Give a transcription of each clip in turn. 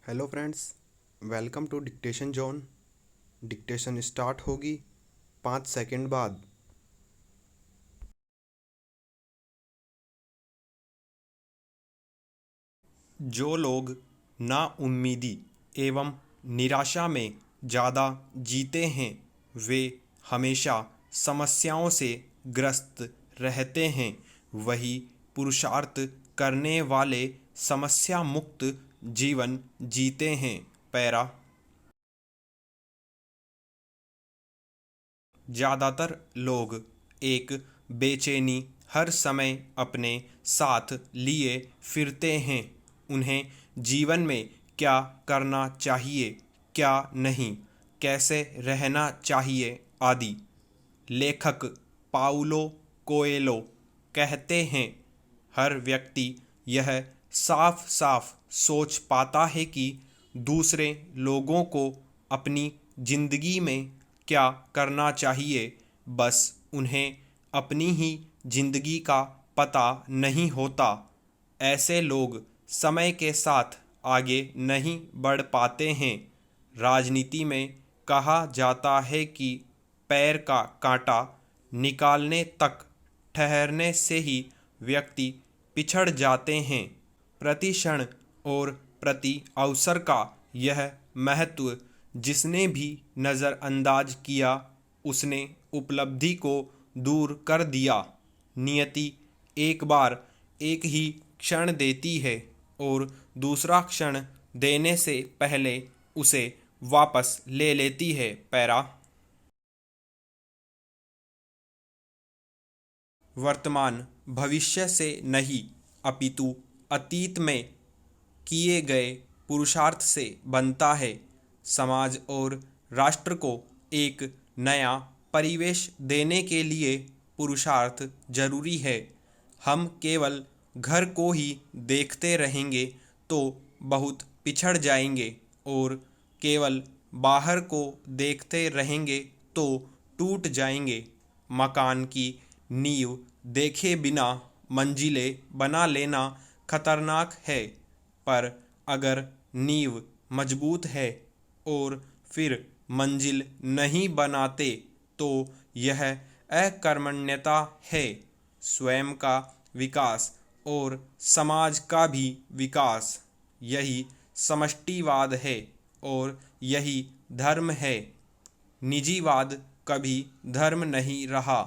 Hello friends, welcome to dictation zone. Dictation start होगी 5 second बाद। जो लोग नाउम्मीदी एवं निराशा में ज़्यादा जीते हैं वे हमेशा समस्याओं से ग्रस्त रहते हैं। वही पुरुषार्थ करने वाले समस्या मुक्त जीवन जीते हैं। पैरा। ज़्यादातर लोग एक बेचैनी हर समय अपने साथ लिए फिरते हैं। उन्हें जीवन में क्या करना चाहिए, क्या नहीं, कैसे रहना चाहिए आदि। लेखक पाउलो कोएलो कहते हैं, हर व्यक्ति यह साफ साफ सोच पाता है कि दूसरे लोगों को अपनी जिंदगी में क्या करना चाहिए, बस उन्हें अपनी ही जिंदगी का पता नहीं होता। ऐसे लोग समय के साथ आगे नहीं बढ़ पाते हैं। राजनीति में कहा जाता है कि पैर का कांटा निकालने तक ठहरने से ही व्यक्ति पिछड़ जाते हैं। प्रति क्षण और प्रति अवसर का यह महत्व जिसने भी नज़रअंदाज किया उसने उपलब्धि को दूर कर दिया। नियति एक बार एक ही क्षण देती है और दूसरा क्षण देने से पहले उसे वापस ले लेती है। पैरा। वर्तमान भविष्य से नहीं अपितु अतीत में किए गए पुरुषार्थ से बनता है। समाज और राष्ट्र को एक नया परिवेश देने के लिए पुरुषार्थ जरूरी है। हम केवल घर को ही देखते रहेंगे तो बहुत पिछड़ जाएंगे और केवल बाहर को देखते रहेंगे तो टूट जाएंगे। मकान की नींव देखे बिना मंजिलें बना लेना खतरनाक है, पर अगर नींव मजबूत है और फिर मंजिल नहीं बनाते तो यह अकर्मण्यता है। स्वयं का विकास और समाज का भी विकास, यही समष्टिवाद है और यही धर्म है। निजीवाद कभी धर्म नहीं रहा।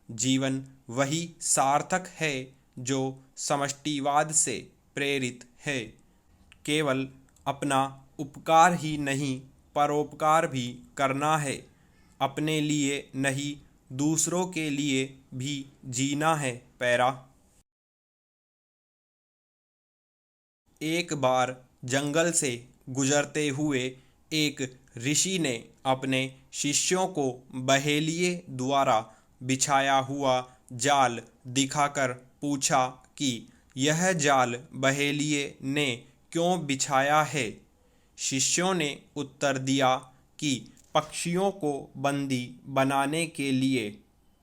जीवन वही सार्थक है जो समष्टिवाद से प्रेरित है। केवल अपना उपकार ही नहीं परोपकार भी करना है। अपने लिए नहीं दूसरों के लिए भी जीना है। पैरा। एक बार जंगल से गुजरते हुए एक ऋषि ने अपने शिष्यों को बहेलिए द्वारा बिछाया हुआ जाल दिखाकर पूछा कि यह जाल बहेलिए ने क्यों बिछाया है। शिष्यों ने उत्तर दिया कि पक्षियों को बंदी बनाने के लिए।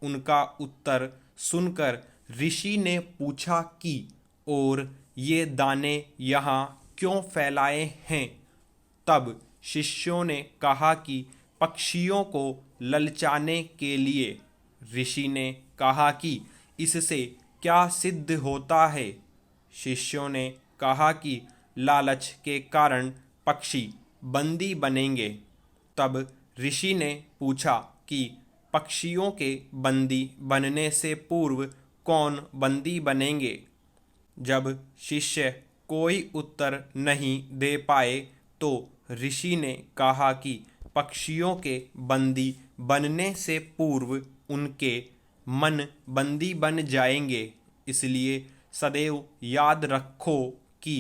उनका उत्तर सुनकर ऋषि ने पूछा कि और ये दाने यहाँ क्यों फैलाए हैं। तब शिष्यों ने कहा कि पक्षियों को ललचाने के लिए। ऋषि ने कहा कि इससे क्या सिद्ध होता है। शिष्यों ने कहा कि लालच के कारण पक्षी बंदी बनेंगे। तब ऋषि ने पूछा कि पक्षियों के बंदी बनने से पूर्व कौन बंदी बनेंगे। जब शिष्य कोई उत्तर नहीं दे पाए तो ऋषि ने कहा कि पक्षियों के बंदी बनने से पूर्व उनके मन बंदी बन जाएंगे। इसलिए सदैव याद रखो कि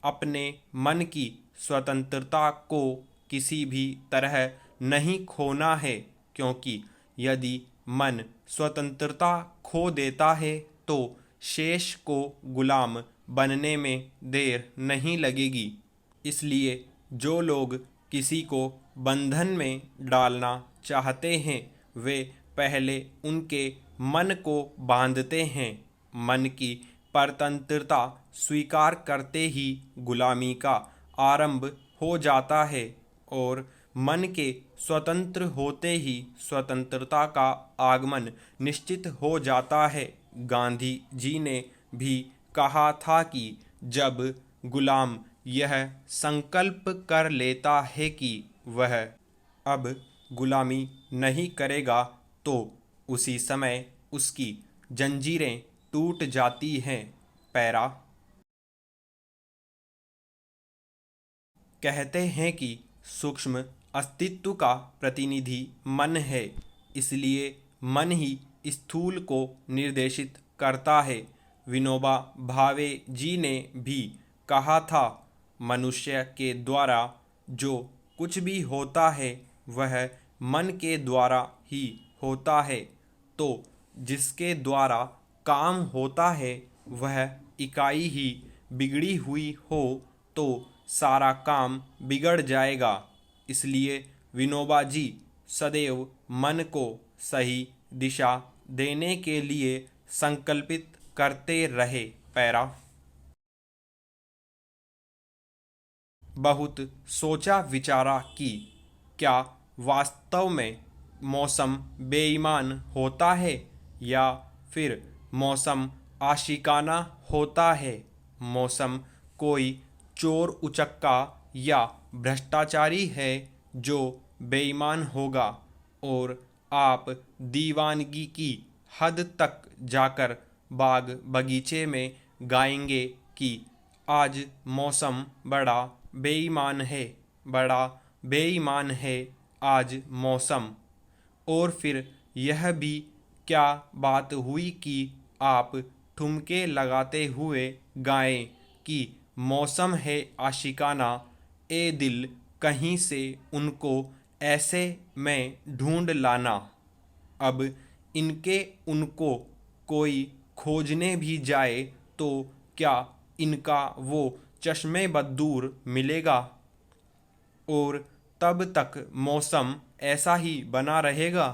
अपने मन की स्वतंत्रता को किसी भी तरह नहीं खोना है, क्योंकि यदि मन स्वतंत्रता खो देता है तो शेष को गुलाम बनने में देर नहीं लगेगी। इसलिए जो लोग किसी को बंधन में डालना चाहते हैं वे पहले उनके मन को बांधते हैं। मन की परतंत्रता स्वीकार करते ही गुलामी का आरंभ हो जाता है और मन के स्वतंत्र होते ही स्वतंत्रता का आगमन निश्चित हो जाता है। गांधी जी ने भी कहा था कि जब गुलाम यह संकल्प कर लेता है कि वह अब गुलामी नहीं करेगा तो उसी समय उसकी जंजीरें टूट जाती हैं। पैरा कहते हैं कि सूक्ष्म अस्तित्व का प्रतिनिधि मन है, इसलिए मन ही स्थूल को निर्देशित करता है। विनोबा भावे जी ने भी कहा था, मनुष्य के द्वारा जो कुछ भी होता है वह मन के द्वारा ही होता है, तो जिसके द्वारा काम होता है वह इकाई ही बिगड़ी हुई हो तो सारा काम बिगड़ जाएगा। इसलिए विनोबा जी सदैव मन को सही दिशा देने के लिए संकल्पित करते रहे। पैरा बहुत सोचा विचारा कि क्या वास्तव में मौसम बेईमान होता है या फिर मौसम आशिकाना होता है। मौसम कोई चोर उचक्का या भ्रष्टाचारी है जो बेईमान होगा और आप दीवानगी की हद तक जाकर बाग बगीचे में गाएंगे कि आज मौसम बड़ा बेईमान है, बड़ा बेईमान है आज मौसम। और फिर यह भी क्या बात हुई कि आप ठुमके लगाते हुए गाएं कि मौसम है आशिकाना, ए दिल कहीं से उनको ऐसे में ढूंढ लाना। अब इनके उनको कोई खोजने भी जाए तो क्या इनका वो चश्मे बद्दूर मिलेगा और तब तक मौसम ऐसा ही बना रहेगा,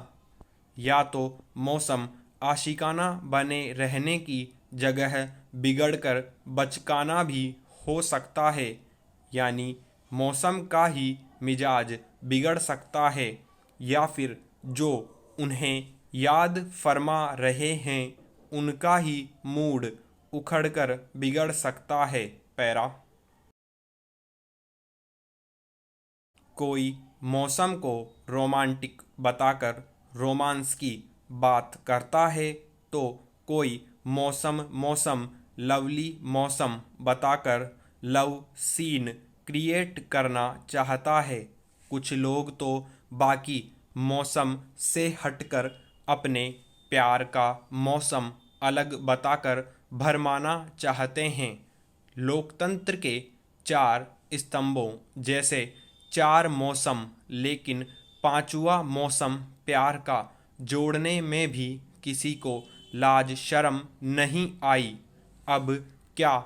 या तो मौसम आशिकाना बने रहने की जगह बिगड़कर बचकाना भी हो सकता है, यानी मौसम का ही मिजाज बिगड़ सकता है या फिर जो उन्हें याद फरमा रहे हैं उनका ही मूड उखड़कर बिगड़ सकता है। पैरा कोई मौसम को रोमांटिक बताकर रोमांस की बात करता है तो कोई मौसम मौसम लवली मौसम बताकर लव सीन क्रिएट करना चाहता है। कुछ लोग तो बाकी मौसम से हटकर अपने प्यार का मौसम अलग बताकर भरमाना चाहते हैं। लोकतंत्र के चार स्तंभों जैसे चार मौसम, लेकिन पांचवा मौसम प्यार का जोड़ने में भी किसी को लाज शर्म नहीं आई। अब क्या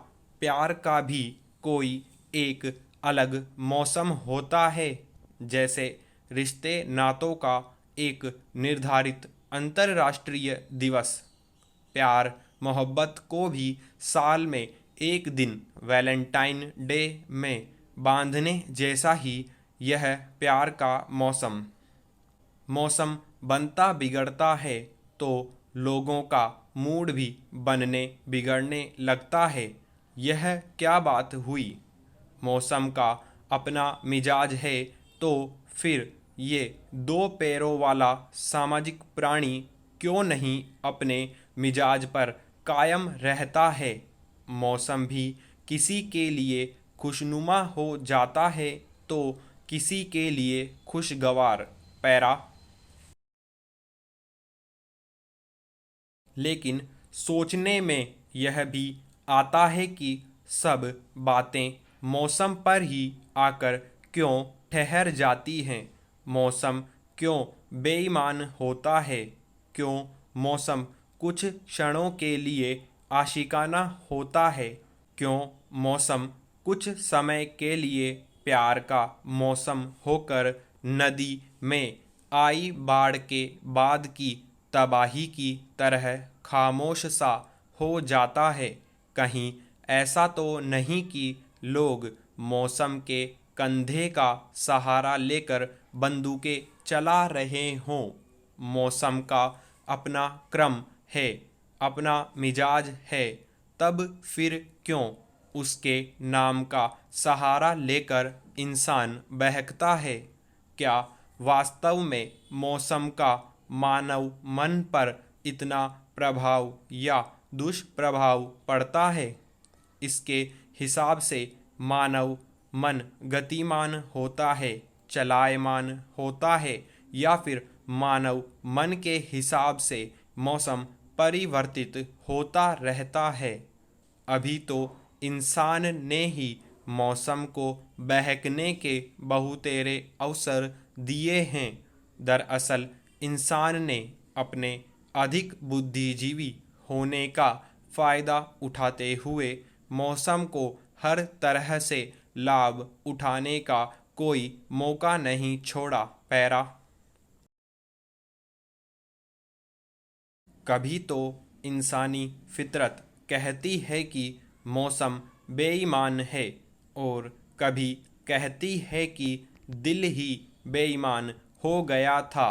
प्यार का भी कोई एक अलग मौसम होता है, जैसे रिश्ते नातों का एक निर्धारित अंतर्राष्ट्रीय दिवस। प्यार मोहब्बत को भी साल में एक दिन वैलेंटाइन डे में बांधने जैसा ही यह प्यार का मौसम मौसम बनता बिगड़ता है तो लोगों का मूड भी बनने बिगड़ने लगता है। यह क्या बात हुई, मौसम का अपना मिजाज है तो फिर ये दो पैरों वाला सामाजिक प्राणी क्यों नहीं अपने मिजाज पर कायम रहता है। मौसम भी किसी के लिए खुशनुमा हो जाता है तो किसी के लिए खुशगवार। पैरा लेकिन सोचने में यह भी आता है कि सब बातें मौसम पर ही आकर क्यों ठहर जाती हैं। मौसम क्यों बेईमान होता है, क्यों मौसम कुछ क्षणों के लिए आशिकाना होता है, क्यों मौसम कुछ समय के लिए प्यार का मौसम होकर नदी में आई बाढ़ के बाद की तबाही की तरह खामोश सा हो जाता है। कहीं ऐसा तो नहीं कि लोग मौसम के कंधे का सहारा लेकर बंदूकें चला रहे हों। मौसम का अपना क्रम है, अपना मिजाज है, तब फिर क्यों उसके नाम का सहारा लेकर इंसान बहकता है? क्या वास्तव में मौसम का मानव मन पर इतना प्रभाव या दुष्प्रभाव पड़ता है? इसके हिसाब से मानव मन गतिमान होता है, चलायमान होता है, या फिर मानव मन के हिसाब से मौसम परिवर्तित होता रहता है? अभी तो इंसान ने ही मौसम को बहकने के बहुतेरे अवसर दिए हैं। दरअसल इंसान ने अपने अधिक बुद्धिजीवी होने का फायदा उठाते हुए मौसम को हर तरह से लाभ उठाने का कोई मौका नहीं छोड़ा। पैरा कभी तो इंसानी फितरत कहती है कि मौसम बेईमान है, और कभी कहती है कि दिल ही बेईमान हो गया था।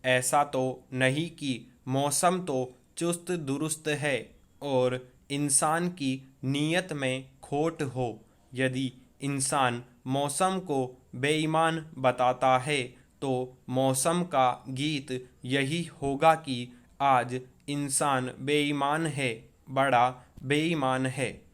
ऐसा तो नहीं कि मौसम तो चुस्त दुरुस्त है और इंसान की नीयत में खोट हो। यदि इंसान मौसम को बेईमान बताता है तो मौसम का गीत यही होगा कि आज इंसान बेईमान है, बड़ा बेईमान है।